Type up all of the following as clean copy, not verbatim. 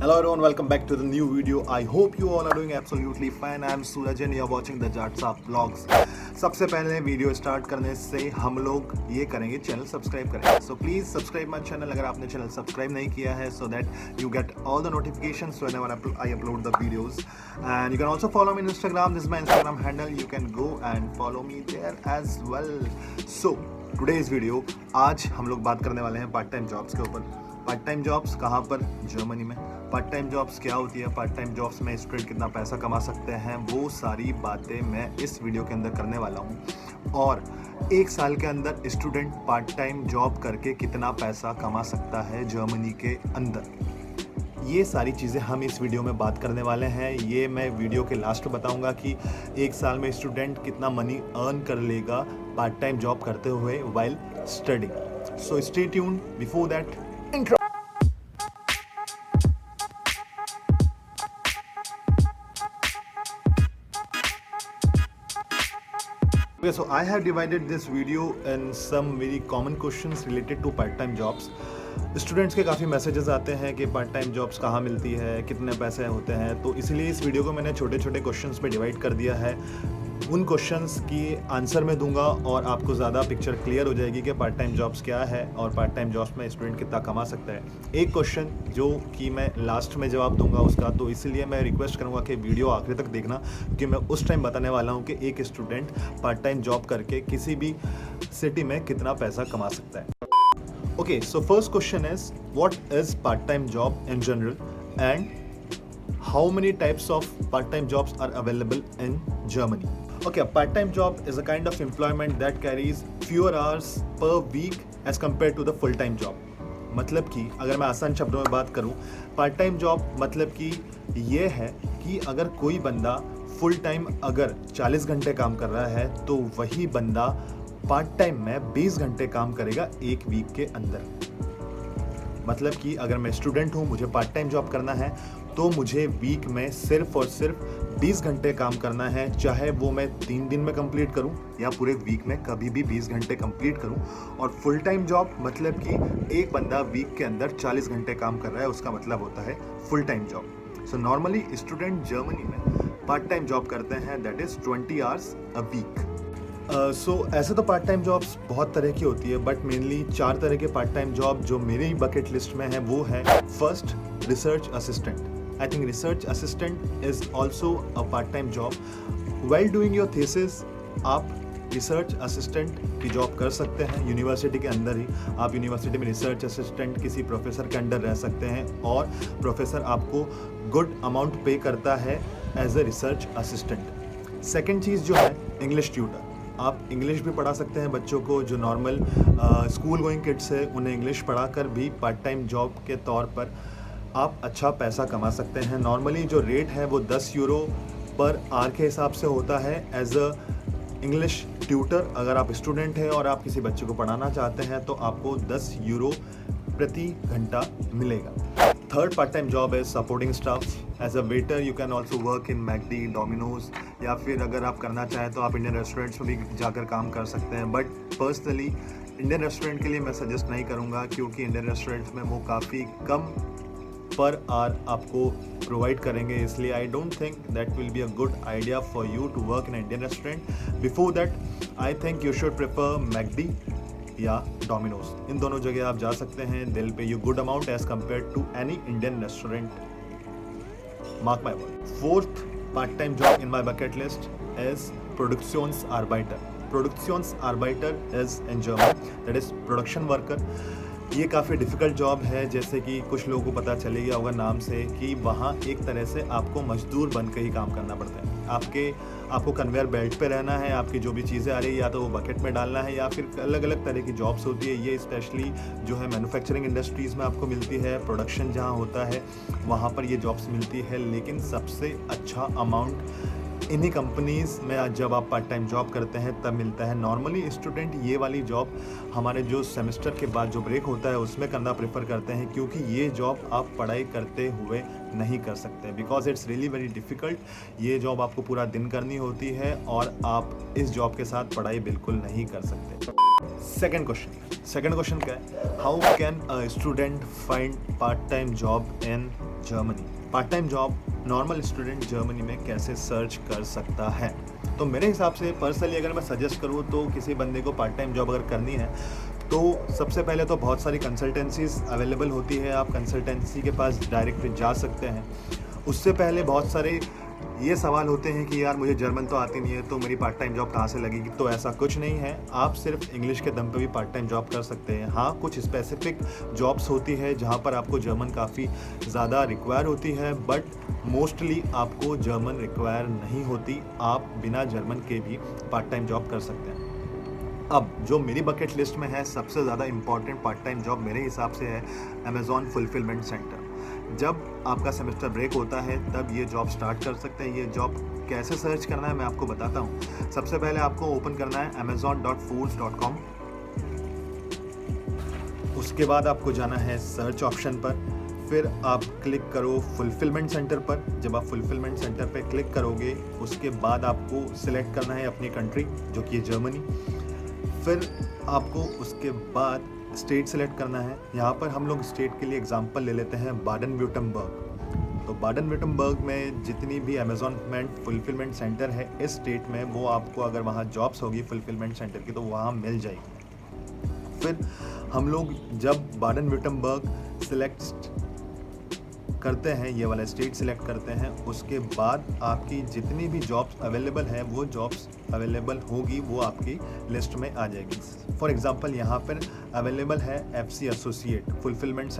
Hello everyone, welcome back to the new video. I hope you all are doing absolutely fine. I am Suraj and you are watching the Jatsa vlogs. सबसे पहले video start करने से हम लोग ये करेंगे, channel subscribe करेंगे. So please subscribe my channel अगर आपने चैनल सब्सक्राइब नहीं किया है, so that you get all the notifications whenever I upload the videos. And you can also follow me in Instagram. This is my Instagram handle. You can go and follow me there as well. So today's video, आज हम लोग बात करने वाले हैं part time jobs के ऊपर. Part time jobs कहाँ पर? जर्मनी में. पार्ट टाइम जॉब्स क्या होती है, पार्ट टाइम जॉब्स में स्टूडेंट कितना पैसा कमा सकते हैं, वो सारी बातें मैं इस वीडियो के अंदर करने वाला हूँ. और एक साल के अंदर स्टूडेंट पार्ट टाइम जॉब करके कितना पैसा कमा सकता है जर्मनी के अंदर, ये सारी चीज़ें हम इस वीडियो में बात करने वाले हैं. ये मैं वीडियो के लास्ट में बताऊंगा कि एक साल में स्टूडेंट कितना मनी अर्न कर लेगा पार्ट टाइम जॉब करते हुए while studying. So stay tuned. Before that, intro. Okay, so I have divided this video in some very common questions related to part-time jobs. Students के काफ़ी messages आते हैं कि part time jobs कहाँ मिलती है, कितने पैसे होते हैं, तो इसीलिए इस वीडियो को मैंने छोटे छोटे क्वेश्चंस पे डिवाइड कर दिया है. उन क्वेश्चंस की आंसर मैं दूंगा और आपको ज़्यादा पिक्चर क्लियर हो जाएगी कि पार्ट टाइम जॉब्स क्या है और पार्ट टाइम जॉब्स में स्टूडेंट कितना कमा सकता है. एक क्वेश्चन जो कि मैं लास्ट में जवाब दूंगा उसका, तो इसीलिए मैं रिक्वेस्ट करूंगा कि वीडियो आखिर तक देखना, क्योंकि मैं उस टाइम बताने वाला हूं कि एक स्टूडेंट पार्ट टाइम जॉब करके किसी भी सिटी में कितना पैसा कमा सकता है. Okay, so first question is, what is part-time job in general and how many types of part-time jobs are available in Germany? Okay, a part-time job is a kind of employment that carries fewer hours per week as compared to the full-time job. मतलब कि अगर मैं आसान शब्दों में बात करूं, part time job मतलब कि ये है कि अगर कोई बंदा फुल टाइम अगर 40 घंटे काम कर रहा है, तो वही बंदा पार्ट टाइम में 20 घंटे काम करेगा एक वीक के अंदर. मतलब कि अगर मैं स्टूडेंट हूँ, मुझे पार्ट टाइम जॉब करना है, तो मुझे वीक में सिर्फ और सिर्फ 20 घंटे काम करना है, चाहे वो मैं 3 दिन में कंप्लीट करूँ या पूरे वीक में कभी भी 20 घंटे कंप्लीट करूँ. और फुल टाइम जॉब मतलब कि एक बंदा वीक के अंदर 40 घंटे काम कर रहा है, उसका मतलब होता है full time job. So normally student Germany में पार्ट टाइम जॉब करते हैं, that is 20 hours a week. ऐसे तो पार्ट टाइम जॉब्स बहुत तरह की होती है, बट मेनली 4 तरह के पार्ट टाइम जॉब जो मेरी बकेट लिस्ट में है वो है. First, research assistant. I think research assistant is also a part time job. While doing your thesis आप रिसर्च असिस्टेंट की जॉब कर सकते हैं यूनिवर्सिटी के अंदर ही. आप यूनिवर्सिटी में रिसर्च असिस्टेंट किसी प्रोफेसर के अंडर रह सकते हैं और प्रोफेसर आपको गुड अमाउंट पे करता है as a research assistant. Second चीज़ जो है, इंग्लिश ट्यूटर. आप इंग्लिश भी पढ़ा सकते हैं बच्चों को, जो नॉर्मल स्कूल गोइंग किड्स है उन्हें इंग्लिश पढ़ाकर भी पार्ट टाइम जॉब के तौर पर आप अच्छा पैसा कमा सकते हैं. नॉर्मली जो रेट है वो 10 यूरो पर आवर के हिसाब से होता है एज अ इंग्लिश ट्यूटर. अगर आप स्टूडेंट हैं और आप किसी बच्चे को पढ़ाना चाहते हैं तो आपको 10 यूरो प्रति घंटा मिलेगा. थर्ड पार्ट टाइम जॉब है supporting staff. As a waiter you can also work in McD, Domino's, या फिर अगर आप करना चाहें तो आप इंडियन रेस्टोरेंट्स में भी जाकर काम कर सकते हैं. बट पर्सनली इंडियन रेस्टोरेंट के लिए मैं सजेस्ट नहीं करूँगा, क्योंकि इंडियन रेस्टोरेंट्स में वो काफ़ी कम पर आवर आपको प्रोवाइड करेंगे. इसलिए I don't think that will be a good idea for you to work in Indian restaurant. Before that I think you should prefer McD या डोमिनोज. इन दोनों जगह आप जा सकते हैं. They'll pay you good amount as compare to any Indian restaurant. Mark my word. Fourth part time job in my bucket list is Produktionsarbeiter. Produktionsarbeiter is in German, that is production worker. ये काफ़ी difficult job है, जैसे कि कुछ लोगों को पता चले गया होगा नाम से कि वहाँ एक तरह से आपको मजदूर बन के ही काम करना पड़ता है. आपको कन्वेयर बेल्ट पे रहना है. आपकी जो भी चीज़ें आ रही है या तो वो बकेट में डालना है, या फिर अलग अलग तरह की जॉब्स होती है. ये स्पेशली जो है मैन्युफैक्चरिंग इंडस्ट्रीज़ में आपको मिलती है. प्रोडक्शन जहाँ होता है वहाँ पर ये जॉब्स मिलती है. लेकिन सबसे अच्छा अमाउंट इन्हीं कंपनीज़ में जब आप पार्ट टाइम जॉब करते हैं तब मिलता है. नॉर्मली स्टूडेंट ये वाली जॉब हमारे जो सेमेस्टर के बाद जो ब्रेक होता है उसमें करना प्रेफर करते हैं, क्योंकि ये जॉब आप पढ़ाई करते हुए नहीं कर सकते, because it's really very difficult. ये जॉब आपको पूरा दिन करनी होती है और आप इस जॉब के साथ पढ़ाई बिल्कुल नहीं कर सकते. सेकेंड क्वेश्चन क्या है, how can a student find part time job in Germany. Part time job normal student Germany में कैसे सर्च कर सकता है? तो मेरे हिसाब से पर्सनली अगर मैं सजेस्ट करूँ तो किसी बंदे को पार्ट टाइम जॉब अगर करनी है तो सबसे पहले तो बहुत सारी कंसल्टेंसीज अवेलेबल होती है, आप कंसल्टेंसी के पास डायरेक्ट जा सकते हैं। उससे पहले बहुत सारे ये सवाल होते हैं कि यार मुझे जर्मन तो आती नहीं है तो मेरी पार्ट टाइम जॉब कहाँ से लगेगी? तो ऐसा कुछ नहीं है, आप सिर्फ इंग्लिश के दम पे भी पार्ट टाइम जॉब कर सकते हैं। हाँ, कुछ स्पेसिफिक जॉब्स होती है जहाँ पर आपको जर्मन काफ़ी ज़्यादा रिक्वायर होती है, बट मोस्टली आपको जर्मन रिक्वायर नहीं होती, आप बिना जर्मन के भी पार्ट टाइम जॉब कर सकते हैं। अब जो मेरी बकेट लिस्ट में है सबसे ज़्यादा इम्पॉर्टेंट पार्ट टाइम जॉब मेरे हिसाब से है अमेज़ॉन फुलफिलमेंट सेंटर। जब आपका सेमेस्टर ब्रेक होता है तब ये जॉब स्टार्ट कर सकते हैं। ये जॉब कैसे सर्च करना है मैं आपको बताता हूँ। सबसे पहले आपको ओपन करना है amazon.foods.com। उसके बाद आपको जाना है सर्च ऑप्शन पर, फिर आप क्लिक करो फुलफिलमेंट सेंटर पर। जब आप फुलफिलमेंट सेंटर पर क्लिक करोगे उसके बाद आपको सिलेक्ट करना है अपनी कंट्री जो कि है जर्मनी। फिर आपको उसके बाद स्टेट सेलेक्ट करना है। यहाँ पर हम लोग स्टेट के लिए एग्जांपल ले लेते हैं बाडन-व्युर्टमबर्ग। तो बाडन-व्युर्टमबर्ग में जितनी भी अमेज़ॉन फुलफिलमेंट सेंटर है इस स्टेट में, वो आपको अगर वहाँ जॉब्स होगी फुलफिलमेंट सेंटर की तो वहाँ मिल जाएगी। फिर हम लोग जब बाडन-व्युर्टमबर्ग सिलेक्ट करते हैं, ये वाला स्टेट सिलेक्ट करते हैं, उसके बाद आपकी जितनी भी जॉब्स अवेलेबल हैं वो जॉब्स अवेलेबल होगी वो आपकी लिस्ट में आ जाएगी। फॉर एग्जांपल यहाँ पर अवेलेबल है FC associate fulfilment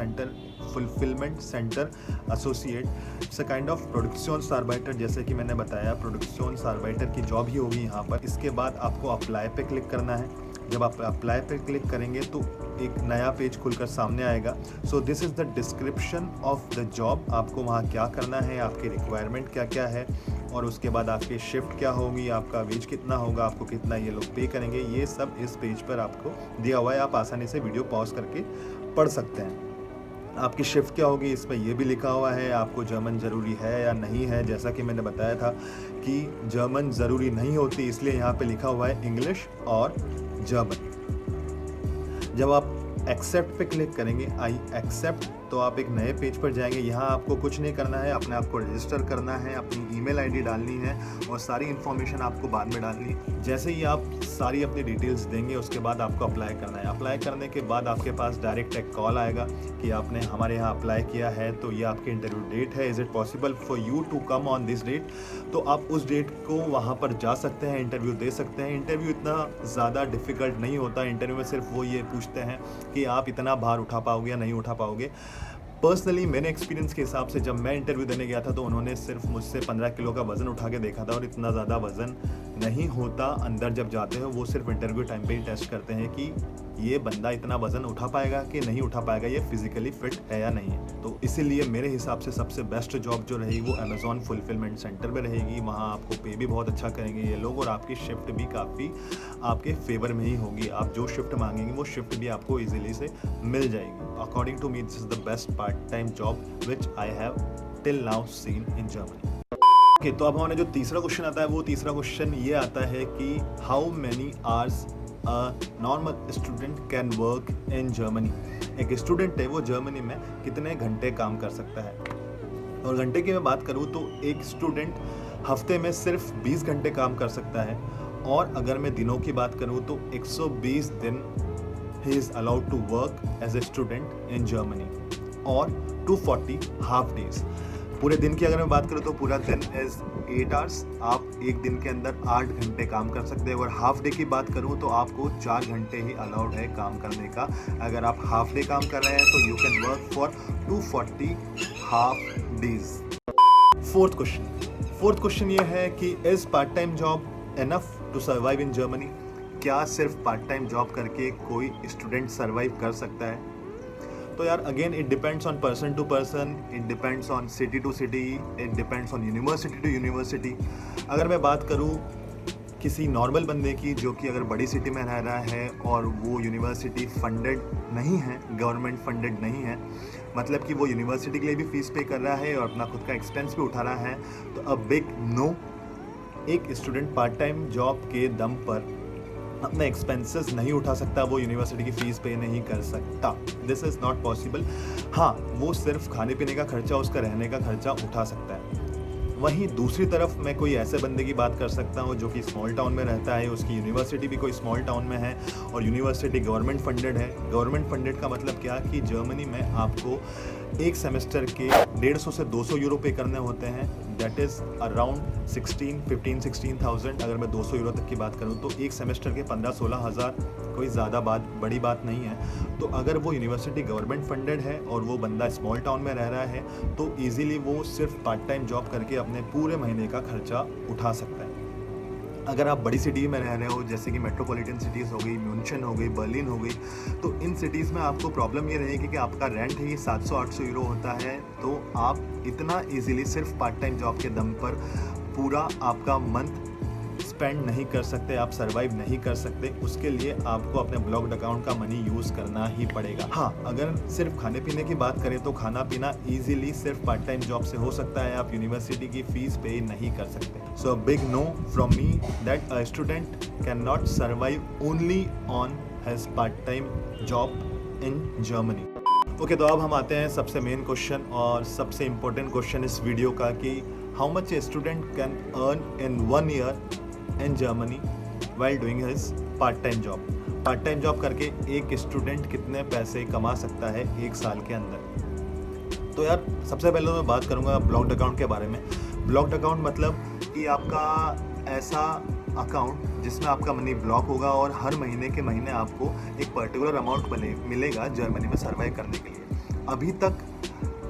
centre associate. It's a kind of productions arbiter, जैसे कि मैंने बताया प्रोडक्शंस आर्बाइटर की जॉब ही होगी यहाँ पर। इसके बाद आपको अप्लाई पे क्लिक करना है। जब आप अप्लाई पे क्लिक करेंगे तो एक नया पेज खुलकर सामने आएगा। So this is the description of the job. आपको वहाँ क्या करना है, आपकी रिक्वायरमेंट क्या क्या है, और उसके बाद आपकी शिफ्ट क्या होगी, आपका वेज कितना होगा, आपको कितना ये लोग पे करेंगे, ये सब इस पेज पर आपको दिया हुआ है। आप आसानी से वीडियो पॉज करके पढ़ सकते हैं। आपकी शिफ्ट क्या होगी इसमें ये भी लिखा हुआ है। आपको जर्मन ज़रूरी है या नहीं है, जैसा कि मैंने बताया था कि जर्मन ज़रूरी नहीं होती, इसलिए यहाँ पे लिखा हुआ है इंग्लिश और जर्मन। जब आप एक्सेप्ट पे क्लिक करेंगे, आई एक्सेप्ट, तो आप एक नए पेज पर जाएंगे। यहाँ आपको कुछ नहीं करना है, अपने आप को रजिस्टर करना है, अपनी ईमेल आईडी डालनी है और सारी इन्फॉर्मेशन आपको बाद में डालनी है। जैसे ही आप सारी अपनी डिटेल्स देंगे उसके बाद आपको अप्लाई करना है। अप्लाई करने के बाद आपके पास डायरेक्ट एक कॉल आएगा कि आपने हमारे यहाँ अप्लाई किया है, तो ये आपकी इंटरव्यू डेट है, is it possible for you to come on this date. तो आप उस डेट को वहाँ पर जा सकते हैं, इंटरव्यू दे सकते हैं। इंटरव्यू इतना ज़्यादा डिफ़िकल्ट नहीं होता। इंटरव्यू में सिर्फ वो ये पूछते हैं कि आप इतना भार उठा पाओगे या नहीं उठा पाओगे। पर्सनली मेरे एक्सपीरियंस के हिसाब से जब मैं इंटरव्यू देने गया था तो उन्होंने सिर्फ मुझसे 15 किलो का वज़न उठा के देखा था, और इतना ज़्यादा वज़न नहीं होता। अंदर जब जाते हो वो सिर्फ इंटरव्यू टाइम पे ही टेस्ट करते हैं कि ये बंदा इतना वज़न उठा पाएगा कि नहीं उठा पाएगा, ये फिज़िकली फिट है या नहीं है। तो इसीलिए मेरे हिसाब से सबसे बेस्ट जॉब जो रहेगी वो अमेज़ॉन फुलफिलमेंट सेंटर में रहेगी। वहाँ आपको पे भी बहुत अच्छा करेंगे ये लोग, और आपकी शिफ्ट भी काफ़ी आपके फेवर में ही होगी। आप जो शिफ्ट मांगेंगे वो शिफ्ट भी आपको ईजिली से मिल जाएगी। According to me this is the best part time job which I have till now seen in Germany. Okay, तो अब हमारा जो तीसरा क्वेश्चन आता है वो तीसरा क्वेश्चन ये आता है कि how many hours a normal student can work in Germany. एक स्टूडेंट है वो जर्मनी में कितने घंटे काम कर सकता है। और घंटे की मैं बात करूँ तो एक स्टूडेंट हफ्ते में सिर्फ 20 घंटे काम कर सकता है, और अगर मैं दिनों की बात करूँ तो 120 दिन ही is allowed to work as a student in Germany, और 240 हाफ डेज। पूरे दिन की अगर मैं बात करूँ तो पूरा दिन इज़ 8 आवर्स। आप एक दिन के अंदर 8 घंटे काम कर सकते हैं। और हाफ डे की बात करूँ तो आपको 4 घंटे ही अलाउड है काम करने का। अगर आप हाफ डे काम कर रहे हैं तो you can work for 240 half days. Fourth question ये है कि is part time job enough to survive in Germany. क्या सिर्फ पार्ट टाइम जॉब करके कोई स्टूडेंट सर्वाइव कर सकता है? तो यार again it depends on person to person, it depends on city to city, it depends on university to university. अगर मैं बात करूँ किसी नॉर्मल बंदे की जो कि अगर बड़ी सिटी में रह रहा है और वो यूनिवर्सिटी फंडेड नहीं है, गवर्नमेंट फंडेड नहीं है, मतलब कि वो यूनिवर्सिटी के लिए भी फीस पे कर रहा है और अपना खुद का एक्सपेंस भी उठा रहा है, तो अ बिग नो। एक स्टूडेंट पार्ट टाइम जॉब के दम पर अपने एक्सपेंसेस नहीं उठा सकता, वो यूनिवर्सिटी की फ़ीस पे नहीं कर सकता। This is not possible. हाँ, वो सिर्फ खाने पीने का खर्चा, उसका रहने का खर्चा उठा सकता है। वहीं दूसरी तरफ मैं कोई ऐसे बंदे की बात कर सकता हूँ जो कि स्मॉल टाउन में रहता है, उसकी यूनिवर्सिटी भी कोई स्मॉल टाउन में है और यूनिवर्सिटी गवर्नमेंट फंडेड है। गवर्नमेंट फंडेड का मतलब क्या कि जर्मनी में आपको एक सेमेस्टर के 150 से 200 यूरो पे करने होते हैं। दैट इज़ अराउंड 16,000 अगर मैं 200 यूरो तक की बात करूँ तो एक सेमेस्टर के 15-16 हज़ार कोई ज़्यादा बड़ी बात नहीं है। तो अगर वो यूनिवर्सिटी गवर्नमेंट फंडेड है और वो बंदा स्मॉल टाउन में रह रहा है तो ईज़िली वो सिर्फ पार्ट टाइम जॉब करके अपने पूरे महीने का खर्चा उठा सकता है। अगर आप बड़ी सिटी में रह रहे हो जैसे कि मेट्रोपॉलिटन सिटीज़ हो गई, म्यूनशन हो गई, बर्लिन हो गई, तो इन सिटीज़ में आपको प्रॉब्लम ये रहेगी कि आपका रेंट ही 700-800 यूरो होता है। तो आप इतना इजीली सिर्फ पार्ट टाइम जॉब के दम पर पूरा आपका मंथ स्पेंड नहीं कर सकते, आप सर्वाइव नहीं कर सकते। उसके लिए आपको अपने ब्लॉक्ड अकाउंट का मनी यूज़ करना ही पड़ेगा। हाँ, अगर सिर्फ खाने पीने की बात करें तो खाना पीना ईजिली सिर्फ पार्ट टाइम जॉब से हो सकता है, आप यूनिवर्सिटी की फ़ीस पे नहीं कर सकते। So big know from me that a student can not survive only on his part time job in Germany. Okay, तो अब हम आते हैं सबसे मेन क्वेश्चन और सबसे इम्पोर्टेंट क्वेश्चन इस वीडियो का कि how much a student can earn in 1 year in Germany while doing his part time job. Part time job करके एक स्टूडेंट कितने पैसे कमा सकता है 1 साल के अंदर। तो यार सबसे पहले तो मैं बात करूँगा ब्लॉक्ड अकाउंट के बारे में। ब्लॉक्ड अकाउंट मतलब कि आपका ऐसा अकाउंट जिसमें आपका मनी ब्लॉक होगा और हर महीने के महीने आपको एक पर्टिकुलर अमाउंट मिलेगा जर्मनी में सर्वाइव करने के लिए। अभी तक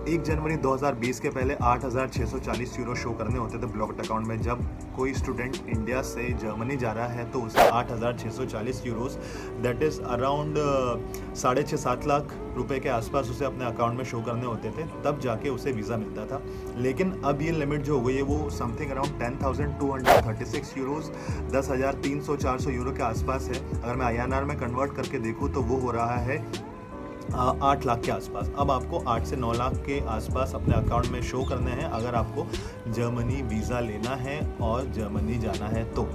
1 जनवरी 2020 के पहले 8,640 यूरो शो करने होते थे ब्लॉक्ड अकाउंट में। जब कोई स्टूडेंट इंडिया से जर्मनी जा रहा है तो उसे 8,640 Euros that is around 6.5-7 lakh रुपए के आसपास उसे अपने अकाउंट में शो करने होते थे, तब जाके उसे वीज़ा मिलता था। लेकिन अब ये लिमिट जो हो गई है वो समथिंग अराउंड 10,236 यूरोस 10,300-400 यूरो के आसपास है। अगर मैं INR में कन्वर्ट करके देखूँ तो वो हो रहा है 8 लाख के आसपास। अब आपको 8 से 9 लाख के आसपास अपने अकाउंट में शो करने हैं अगर आपको जर्मनी वीज़ा लेना है और जर्मनी जाना है तो।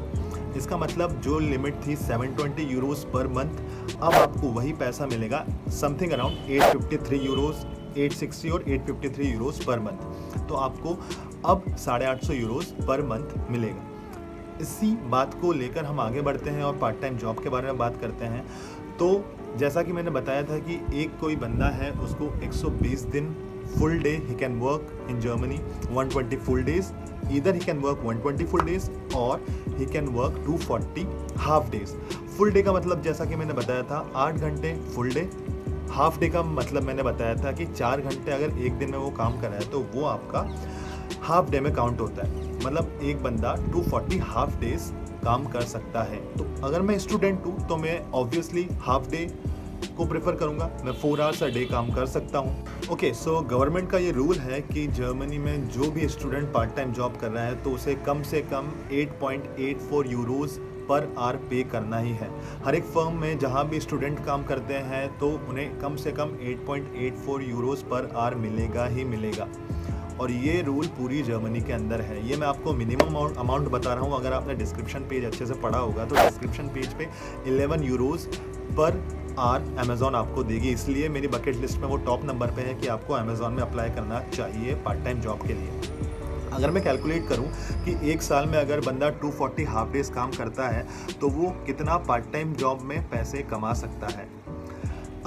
इसका मतलब जो लिमिट थी 720 यूरोस पर मंथ, अब आपको वही पैसा मिलेगा समथिंग अराउंड 853 यूरोस, 860 और 853 यूरोस पर मंथ। तो आपको अब 850 यूरोस पर मंथ मिलेगा। इसी बात को लेकर हम आगे बढ़ते हैं और पार्ट टाइम जॉब के बारे में बात करते हैं। तो जैसा कि मैंने बताया था कि एक कोई बंदा है उसको 120 दिन full day he can work in Germany, 120 full days, either he can work 120 full days और he can work 240 half days. Full day का मतलब जैसा कि मैंने बताया था 8 घंटे फुल डे। हाफ डे का मतलब मैंने बताया था कि 4 घंटे अगर एक दिन में वो काम कर रहा है तो वो आपका हाफ डे में काउंट होता है। मतलब एक बंदा 240 हाफ डेज काम कर सकता है। तो अगर मैं स्टूडेंट हूँ तो मैं ऑब्वियसली हाफ डे को प्रेफर करूँगा, मैं 4 आवर्स अ डे काम कर सकता हूँ। ओके, सो गवर्नमेंट का ये रूल है कि जर्मनी में जो भी स्टूडेंट पार्ट टाइम जॉब कर रहा है तो उसे कम से कम 8.84 यूरोज़ पर आवर पे करना ही है। हर एक फर्म में जहाँ भी स्टूडेंट काम करते हैं तो उन्हें कम से कम 8.84 यूरोज़ पर आवर मिलेगा ही मिलेगा। और ये रूल पूरी जर्मनी के अंदर है। ये मैं आपको मिनिमम अमाउंट बता रहा हूँ। अगर आपने डिस्क्रिप्शन पेज अच्छे से पढ़ा होगा तो डिस्क्रिप्शन पेज पे 11 यूरोज़ पर आवर अमेज़ॉन आपको देगी, इसलिए मेरी बकेट लिस्ट में वो टॉप नंबर पे है कि आपको अमेज़ॉन में अप्लाई करना चाहिए पार्ट टाइम जॉब के लिए। अगर मैं कैलकुलेट करूं कि एक साल में अगर बंदा 240 हाफ डेज काम करता है तो वो कितना पार्ट टाइम जॉब में पैसे कमा सकता है।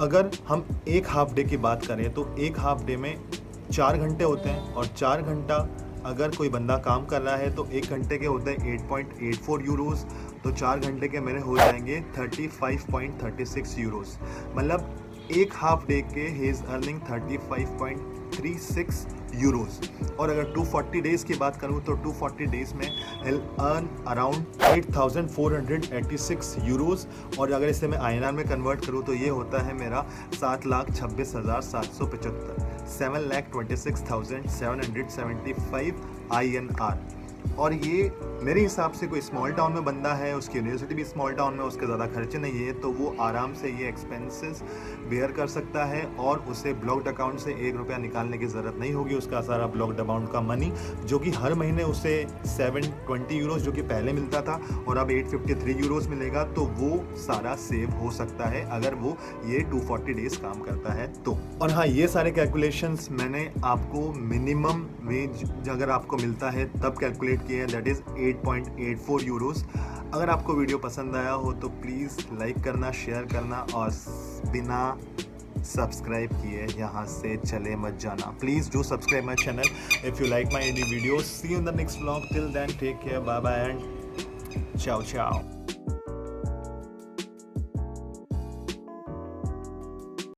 अगर हम एक हाफ डे की बात करें तो एक हाफ डे में 4 घंटे होते हैं और 4 घंटा अगर कोई बंदा काम कर रहा है तो 1 घंटे के होते हैं 8.84 यूरोज़, तो 4 घंटे के मेरे हो जाएंगे 35.36 यूरोज़। मतलब एक हाफ डे के ही इज़ अर्निंग 35.36 यूरोज़। और अगर 240 डेज़ की बात करूँ तो 240 डेज़ में हेल अर्न अराउंड 8,486 यूरोज़। और अगर इसे मैं INR में कन्वर्ट करूँ तो ये होता है मेरा 7,26,775, 7,26,775 INR। और ये मेरे हिसाब से कोई स्मॉल टाउन में बंदा है, उसकी यूनिवर्सिटी भी स्मॉल टाउन में, उसके ज़्यादा खर्चे नहीं है, तो वो आराम से ये एक्सपेंसेस बेयर कर सकता है और उसे ब्लॉक्ड अकाउंट से 1 रुपया निकालने की ज़रूरत नहीं होगी। उसका सारा ब्लॉक्ड अमाउंट का मनी, जो कि हर महीने उसे 720 यूरोज़ जो कि पहले मिलता था और अब 853 यूरोज़ मिलेगा, तो वो सारा सेव हो सकता है अगर वो ये 240 डेज़ काम करता है तो। और हाँ, ये सारे कैलकुलेशंस मैंने आपको मिनिमम वेज अगर आपको मिलता है तब कैलकुलेट किए हैं, दैट इज़ 8.84 यूरोज़। अगर आपको वीडियो पसंद आया हो तो प्लीज़ लाइक करना, शेयर करना और बिना सब्सक्राइब किए यहाँ से चले मत जाना। Please do subscribe my channel if you like my videos. See you in the next vlog. Till then take care, bye bye and ciao ciao।